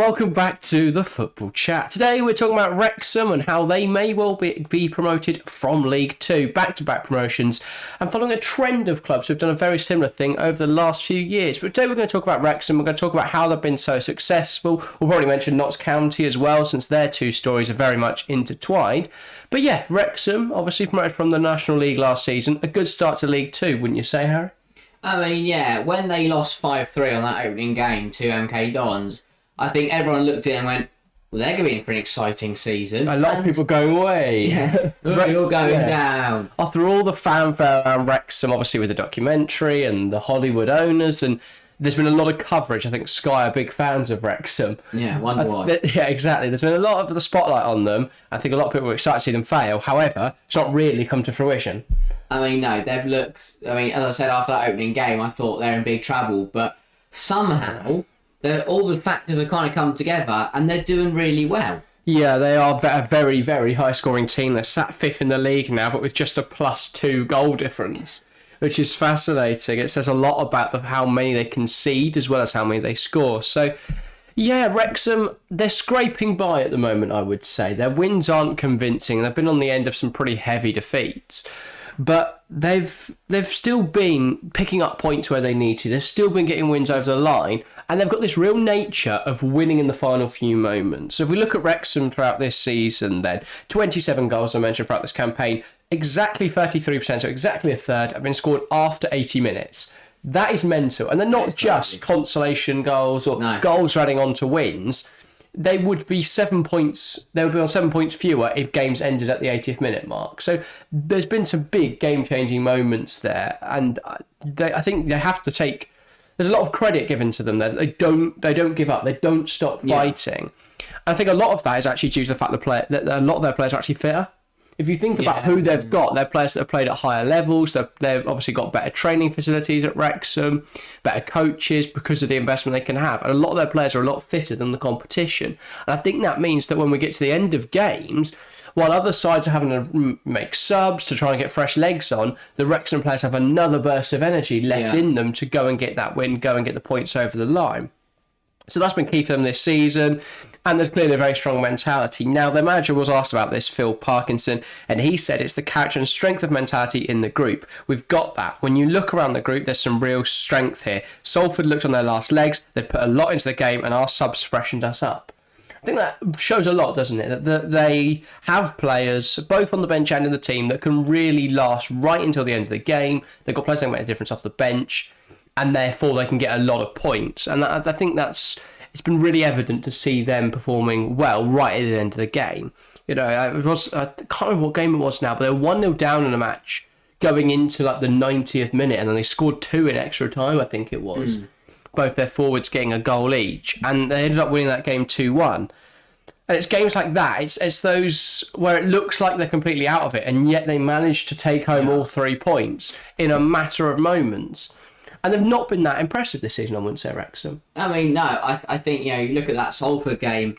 welcome back to the Football Chat. Today we're talking about Wrexham and how they may well be promoted from League Two, back-to-back promotions, and following a trend of clubs who've done a very similar thing over the last few years. But today we're going to talk about Wrexham, we're going to talk about how they've been so successful. We'll probably mention Notts County as well, since their two stories are very much intertwined. But yeah, Wrexham, obviously promoted from the National League last season, a good start to League Two, wouldn't you say, Harry? I mean, yeah, when they lost 5-3 on that opening game to MK Dons, I think everyone looked at it and went, well, they're going to be in for an exciting season. A lot of people going away. Yeah, we're all going down. After all the fanfare around Wrexham, obviously with the documentary and the Hollywood owners, and there's been a lot of coverage. I think Sky are big fans of Wrexham. Yeah, wonder why. Yeah, exactly. There's been a lot of the spotlight on them. I think a lot of people were excited to see them fail. However, it's not really come to fruition. I mean, no, they've looked... I mean, as I said, after that opening game, I thought they're in big trouble, but somehow... all the factors have kind of come together and they're doing really well. Yeah, they are a very, very high-scoring team. They're sat fifth in the league now, but with just a +2 goal difference, which is fascinating. It says a lot about how many they concede as well as how many they score. So, yeah, Wrexham, they're scraping by at the moment, I would say. Their wins aren't convincing. They've been on the end of some pretty heavy defeats. But they've still been picking up points where they need to. They've still been getting wins over the line. And they've got this real nature of winning in the final few moments. So if we look at Wrexham throughout this season, then 27 goals I mentioned throughout this campaign, exactly 33%, so exactly a third, have been scored after 80 minutes. That is mental. And they're not just consolation goals or goals adding on to wins. They would be 7 points. They would be on 7 points fewer if games ended at the 80th minute mark. So there's been some big game-changing moments there, and I think they have to take. There's a lot of credit given to them there. They don't give up. They don't stop fighting. I think a lot of that is actually due to the fact that a lot of their players are actually fitter. If you think about who they've got, they're players that have played at higher levels. They've obviously got better training facilities at Wrexham, better coaches because of the investment they can have. And a lot of their players are a lot fitter than the competition. And I think that means that when we get to the end of games, while other sides are having to make subs to try and get fresh legs on, the Wrexham players have another burst of energy left in them to go and get that win, go and get the points over the line. So that's been key for them this season. And there's clearly a very strong mentality. Now, their manager was asked about this, Phil Parkinson, and he said it's the character and strength of mentality in the group. We've got that. When you look around the group, there's some real strength here. Salford looked on their last legs. They put a lot into the game, and our subs freshened us up. I think that shows a lot, doesn't it? That they have players, both on the bench and in the team, that can really last right until the end of the game. They've got players that can make a difference off the bench, and therefore they can get a lot of points. And I think it's been really evident to see them performing well right at the end of the game. You know, I can't remember what game it was now, but they were 1-0 down in a match going into like the 90th minute, and then they scored 2 in extra time, I think it was. Both their forwards getting a goal each, and they ended up winning that game 2-1. And it's games like that, it's those where it looks like they're completely out of it, and yet they managed to take home all 3 points in a matter of moments. And they've not been that impressive this season, I wouldn't say, Wrexham. I mean, no, I think, you look at that Salford game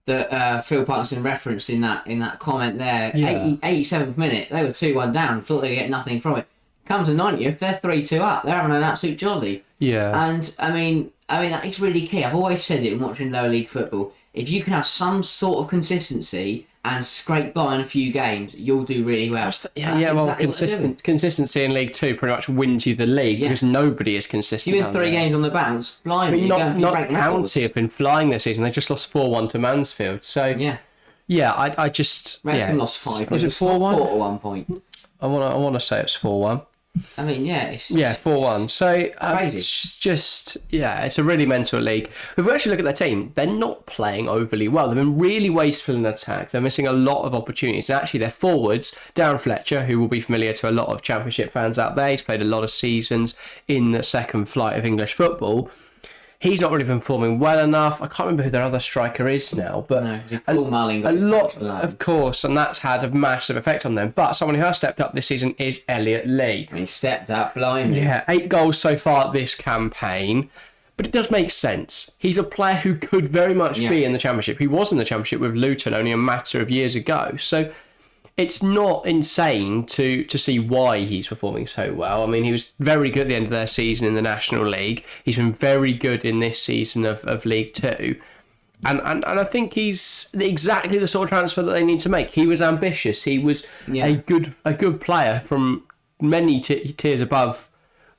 that Phil Parkinson referenced in that comment there. 87th minute, they were 2-1 down, thought they'd get nothing from it. Comes to 90th, they're 3-2 up. They're having an absolute jolly. Yeah. And, I mean, that is really key. I've always said it when watching lower league football. If you can have some sort of consistency and scrape by in a few games, you'll do really well. Consistency in League Two pretty much wins you the league because nobody is consistent. You win 3 games on the bounce, blimey. Not County have been flying this season. They just lost 4-1 to Mansfield. So I just Wrexham lost 5. Was it 4-1 at one point? I want to say it's 4-1. I mean, it's 4-1. So crazy. It's just it's a really mental league. If we actually look at their team, they're not playing overly well. They've been really wasteful in attack. They're missing a lot of opportunities. And actually, their forwards, Darren Fletcher, who will be familiar to a lot of Championship fans out there, he's played a lot of seasons in the second flight of English football. He's not really been performing well enough. I can't remember who their other striker is now, but Mullin a lot, of course, and that's had a massive effect on them. But someone who has stepped up this season is Elliot Lee. He stepped up blindly. Yeah, 8 goals so far this campaign, but it does make sense. He's a player who could very much be in the Championship. He was in the Championship with Luton only a matter of years ago, so it's not insane to see why he's performing so well. I mean, he was very good at the end of their season in the National League. He's been very good in this season of League Two. And I think he's exactly the sort of transfer that they need to make. He was ambitious. He was a good player from many tiers above.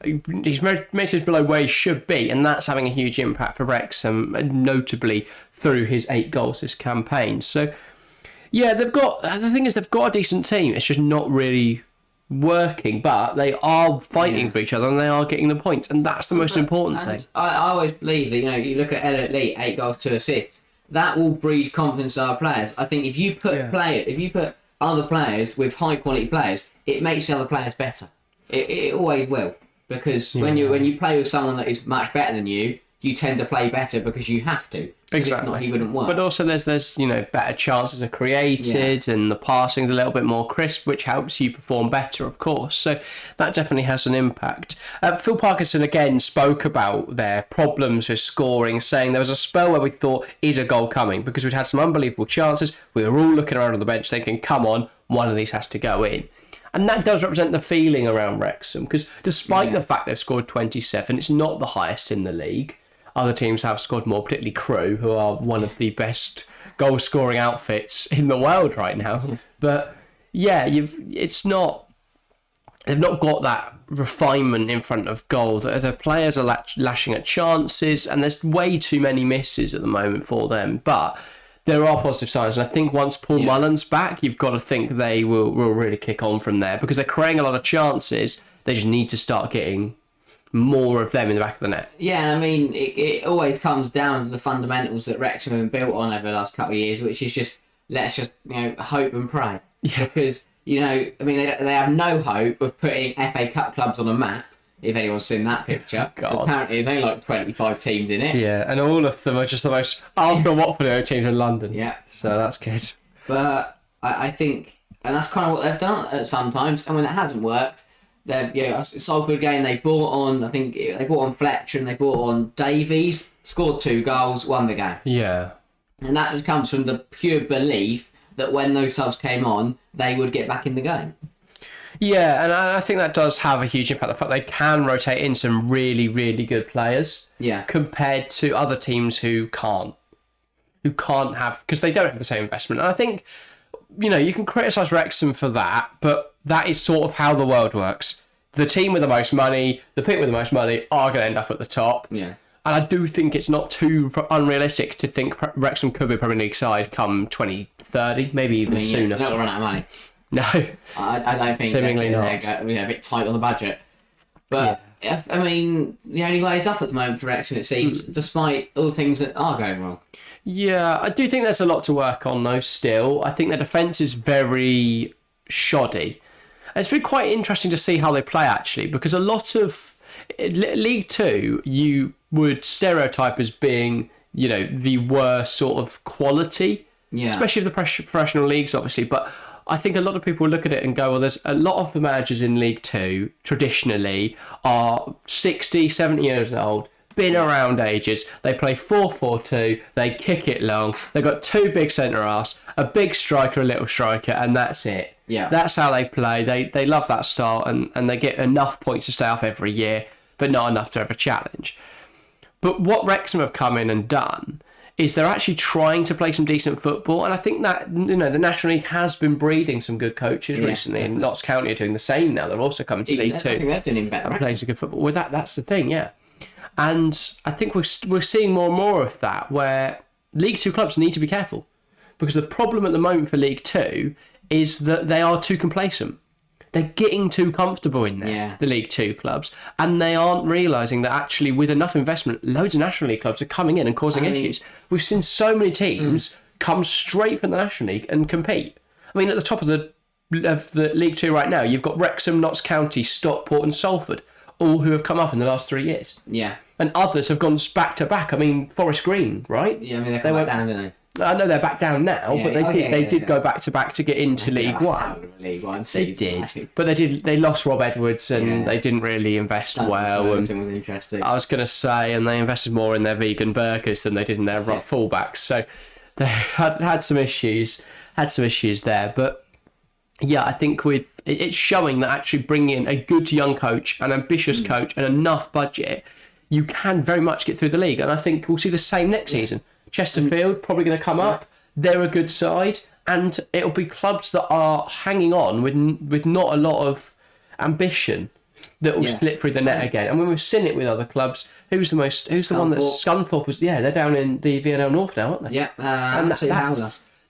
He's messages below where he should be, and that's having a huge impact for Wrexham, notably through his 8 goals this campaign. So, yeah, the thing is they've got a decent team. It's just not really working, but they are fighting for each other and they are getting the points, and that's the most important thing. I always believe that, you look at Elliot Lee, 8 goals, 2 assists, that will breed confidence in our players. I think if you put other players with high quality players, it makes the other players better. It always will, because when you play with someone that is much better than you tend to play better because you have to. Exactly. If not, he wouldn't work. But also there's better chances are created and the passing's a little bit more crisp, which helps you perform better, of course. So that definitely has an impact. Phil Parkinson again spoke about their problems with scoring, saying there was a spell where we thought, is a goal coming? Because we'd had some unbelievable chances. We were all looking around on the bench thinking, come on, one of these has to go in. And that does represent the feeling around Wrexham, because despite the fact they've scored 27, it's not the highest in the league. Other teams have scored more, particularly Crewe, who are one of the best goal-scoring outfits in the world right now. But yeah, they've not got that refinement in front of goal. The players are lashing at chances, and there's way too many misses at the moment for them. But there are positive signs, and I think once Paul Mullin's back, you've got to think they will really kick on from there, because they're creating a lot of chances. They just need to start getting more of them in the back of the net. Yeah, I mean, it always comes down to the fundamentals that Wrexham have been built on over the last couple of years, which is let's just hope and pray. Yeah. Because I mean, they have no hope of putting FA Cup clubs on a map. If anyone's seen that picture, apparently there's only like 25 teams in it. Yeah, and all of them are just the most Arsenal, Watford teams in London. Yeah, so that's good. But I think, and that's kind of what they've done sometimes. And when it hasn't worked, Salford again, they brought on, I think they brought on Fletcher and they brought on Davies, scored 2 goals, won the game. Yeah. And that just comes from the pure belief that when those subs came on, they would get back in the game. Yeah, and I think that does have a huge impact. The fact they can rotate in some really, really good players. Yeah. Compared to other teams who can't have, because they don't have the same investment. And I think, you can criticise Wrexham for that, but that is sort of how the world works. The team with the most money, the people with the most money are going to end up at the top. Yeah. And I do think it's not too unrealistic to think Wrexham could be a Premier League side come 2030, maybe even sooner. They're not going to run out of money. No. I don't think seemingly not. They're a bit tight on the budget. But, I mean, the only way is up at the moment for Wrexham, it seems, despite all the things that are going wrong. Yeah, I do think there's a lot to work on, though, still. I think their defence is very shoddy. And it's been quite interesting to see how they play, actually, because a lot of League Two, you would stereotype as being, the worst sort of quality. Yeah. Especially of the professional leagues, obviously. But I think a lot of people look at it and go, well, there's a lot of the managers in League Two, traditionally, are 60, 70 years old, been around ages. They play 4-4-2, they kick it long, they've got 2 big centre-halves, a big striker, a little striker, and that's it. Yeah. That's how they play. They love that style, and they get enough points to stay up every year, but not enough to have a challenge. But what Wrexham have come in and done is they're actually trying to play some decent football, and I think that the National League has been breeding some good coaches recently, definitely. And Notts County are doing the same now. They're also coming to League Two. I think they're doing better. And playing some good football. Well, that's the thing, yeah. And I think we're seeing more and more of that, where League Two clubs need to be careful, because the problem at the moment for League Two is that they are too complacent. They're getting too comfortable in there, the League Two clubs, and they aren't realising that actually with enough investment, loads of National League clubs are coming in and causing issues. We've seen so many teams come straight from the National League and compete. I mean, at the top of the League Two right now, you've got Wrexham, Notts County, Stockport and Salford, all who have come up in the last 3 years. Yeah. And others have gone back to back. I mean, Forest Green, right? Yeah, I mean, they went down, didn't they? I know they're back down now, but they did go back to back to get into League One. League One season, they did, but they lost Rob Edwards and they didn't really invest well. And was interesting. I was going to say, and they invested more in their vegan burgers than they did in their fullbacks. So they had some issues, there. But yeah, I think it's showing that actually bringing in a good young coach, an ambitious coach, and enough budget, you can very much get through the league. And I think we'll see the same next season. Chesterfield probably going to come up. They're a good side, and it'll be clubs that are hanging on with not a lot of ambition that will slip through the net again. And when we've seen it with other clubs, who's the one that Scunthorpe was? Yeah, they're down in the VNL North now, aren't they? Yeah, and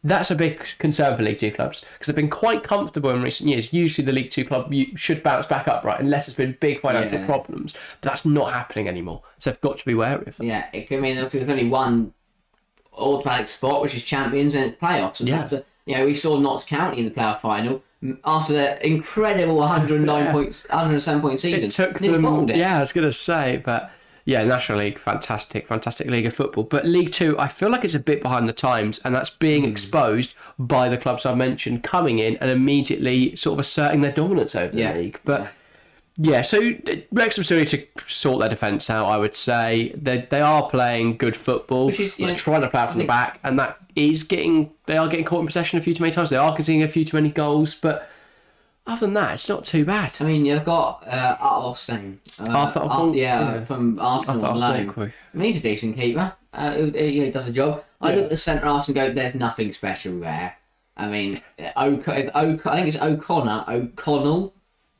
that's a big concern for League Two clubs because they've been quite comfortable in recent years. Usually, the League Two club should bounce back up, right, unless there's been big financial problems. But that's not happening anymore, so they've got to be wary of that. Yeah, there's only one automatic spot, which is champions, and it's playoffs. And we saw Notts County in the playoff final after their incredible 107 point season. It took them. Yeah, I was going to say, but. Yeah, National League, fantastic league of football. But League Two, I feel like it's a bit behind the times, and that's being exposed by the clubs I mentioned coming in and immediately sort of asserting their dominance over the league. But so Wrexham still need to sort their defence out, I would say. They are playing good football. They're trying to play out from the back, and they are getting caught in possession a few too many times. They are conceding a few too many goals, but other than that, it's not too bad. I mean, you've got Arthur from Arsenal on loan. He's a decent keeper. He does a job. I look at the centre half and go, there's nothing special there. I mean, I think it's O'Connell,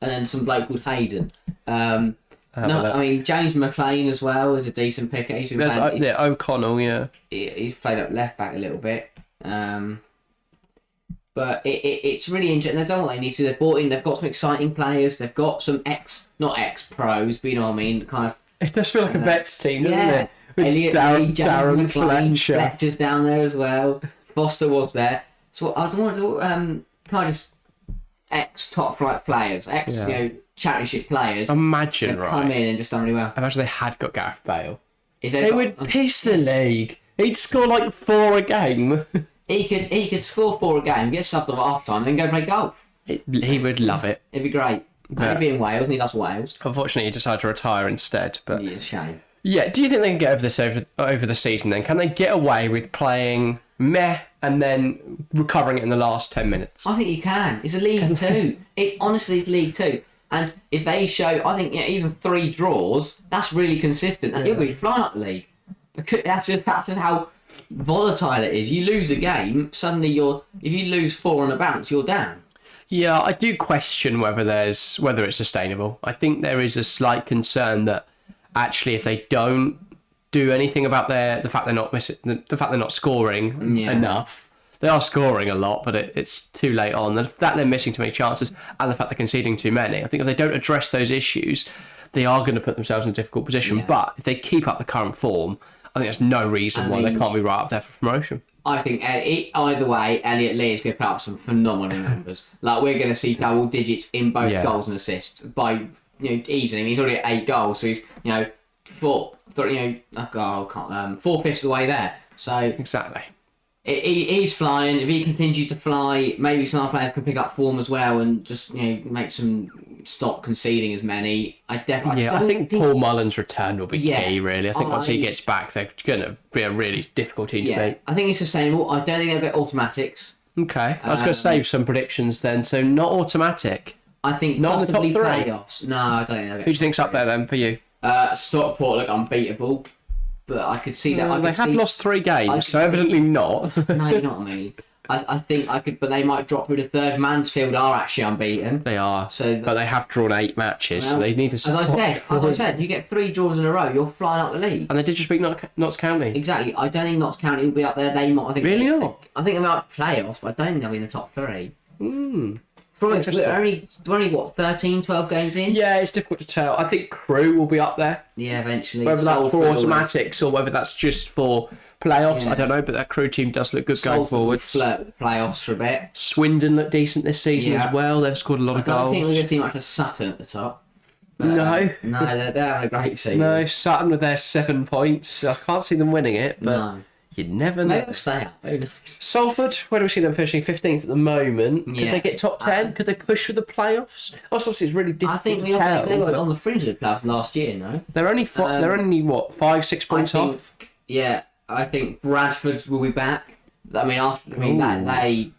and then some bloke called Hayden. I mean, James McLean as well is a decent picker. O'Connell, he's played up left back a little bit. But it's really interesting. That's all they need to. They've brought in. They've got some exciting players. They've got some not ex-pros, but you know what I mean. Kind of. It does feel like a vets team, doesn't it? Elliot Lee, Darren Fletcher. Fletcher's down there as well. Foster was there. So I don't want to kind of just ex-top flight players, championship players. Imagine come in and just done really well. Imagine they had got Gareth Bale. They would piss the league. He'd score like 4 a game. He could score 4 a game, get subbed off at half time, then go play golf. He would love it. It'd be great. He'd be in Wales, and he loves Wales. Unfortunately, he decided to retire instead. But it's a shame. Yeah, do you think they can get over this over the season then? Can they get away with playing meh and then recovering it in the last 10 minutes? I think you can. It's a League Two. It's League Two. And if they show, I think even 3 draws, that's really consistent. And he'll be flying up the league. Because that's just how volatile it is. You lose a game, suddenly if you lose 4 on a bounce, you're down. Yeah, I do question whether it's sustainable. I think there is a slight concern that actually if they don't do anything about the fact they're not scoring enough. They are scoring a lot, but it's too late on. The fact they're missing too many chances and the fact they're conceding too many. I think if they don't address those issues, they are going to put themselves in a difficult position. Yeah. But if they keep up the current form, I think there's no reason why they can't be right up there for promotion. I think either way, Elliot Lee is going to put up some phenomenal numbers. Like we're going to see double digits in both goals and assists by easily. I mean, he's already at 8 goals, so he's 4/5 of the way there. So exactly. He's flying. If he continues to fly, maybe some other players can pick up form as well and just stop conceding as many. I think Paul Mullen's return will be key. Really, I think once he gets back, they're going to be a really difficult team to beat. I think it's sustainable. I don't think they'll get automatics. Okay, I was going to save some predictions then. So not automatic. I think not in the top 3 playoffs. No, I don't think they'll get. Who do you think's up there then for you? Stockport look unbeatable. But I could see that. They have lost 3 games, so evidently not. No, you know what I mean. I think I could, but they might drop through the 3rd. Mansfield are actually unbeaten. They are, but they have drawn 8 matches, so they need to. As I said, you get 3 draws in a row, you're flying up the league. And they did just beat Notts County. Exactly. I don't think Notts County will be up there. They might. I think really not. I think they might playoffs, but I don't think they'll be in the top 3. They're only what 13, 12 games in. Yeah, it's difficult to tell. I think Crew will be up there. Yeah, eventually. Whether that's for automatics or whether that's just for playoffs, I don't know. But that Crew team does look good going forward. Flirt with the playoffs for a bit. Swindon look decent this season as well. They've scored a lot of goals. I don't think we're going to see much of Sutton at the top. No, they're having a great season. No, Sutton with their 7 points. I can't see them winning it, but you never know. Maybe they'll stay up. Salford, where do we see them finishing 15th at the moment? Could they get top 10? Could they push for the playoffs? Obviously, it's really difficult to tell. They were on the fringe of the playoffs last year, no? They're only 5-6 points off. Yeah, I think Bradford will be back. They had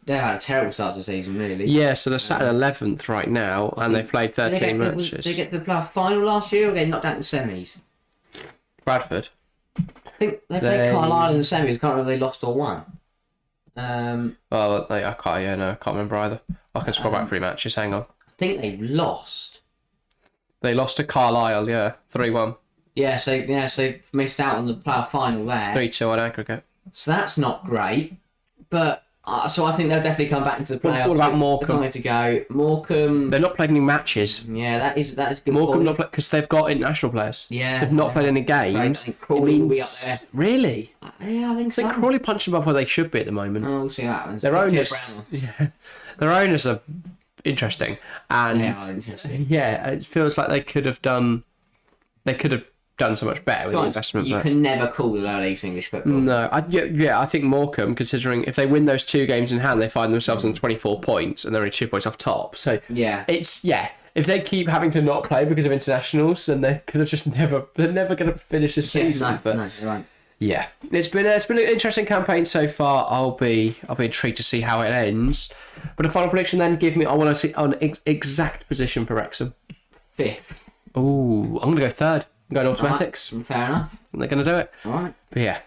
a terrible start to the season, really. Yeah, so they're sat in 11th right now, and they've played 13 matches. Did they get to the playoff final last year, or they knocked out in the semis? Bradford. think they played Carlisle in the semis. Can't remember if they lost or won. Well, I can't remember either. I can scroll back 3 matches. Hang on. I think they lost. They lost to Carlisle, 3-1. Yeah, so missed out on the playoff final there. 3-2 on aggregate. So that's not great. But so I think they'll definitely come back into the playoff. What about Morecambe? There's to go. Morecambe. They're not playing any matches. Yeah, that is good. Morecambe not because they've got international players. Yeah, they've not played any games. I think Crawley will be up there. Really? Yeah, I think so. I think Crawley punching above where they should be at the moment. Oh, we'll see what happens. Their owners are interesting, and they are interesting. Yeah, it feels like they could have done so much better with the investment. You can never call the lower leagues English football. No, I think Morecambe, considering if they win those 2 games in hand, they find themselves on 24 points and they're only 2 points off top. So if they keep having to not play because of internationals, then they could have just they're never going to finish this season. No, you're right. Yeah, it's been an interesting campaign so far. I'll be intrigued to see how it ends. But a final prediction then, I want to see an exact position for Wrexham. 5th. Ooh, I'm going to go 3rd. I'm going automatics. Right. Fair enough. They're going to do it. All right. But yeah.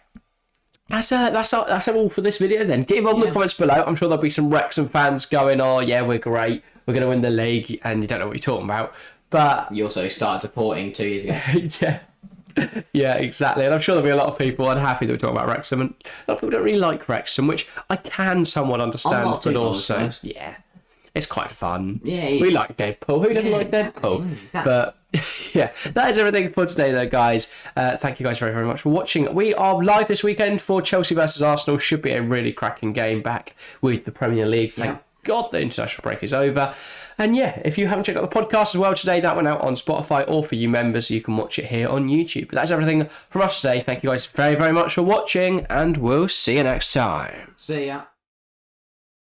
That's all for this video then. Get involved in the comments below. I'm sure there'll be some Wrexham fans going, oh yeah, we're great. We're going to win the league. And you don't know what you're talking about. But you also started supporting 2 years ago. Yeah. Yeah, exactly. And I'm sure there'll be a lot of people unhappy that we're talking about Wrexham. And a lot of people don't really like Wrexham, which I can somewhat understand. But also, yeah, it's quite fun. Yeah, we like Deadpool. Who doesn't like Deadpool? Exactly. But yeah, that is everything for today, though, guys. Thank you guys very, very much for watching. We are live this weekend for Chelsea versus Arsenal. Should be a really cracking game back with the Premier League. Thank God the international break is over. And yeah, if you haven't checked out the podcast as well today, that went out on Spotify, or for you members, you can watch it here on YouTube. But that's everything from us today. Thank you guys very, very much for watching, and we'll see you next time. See ya.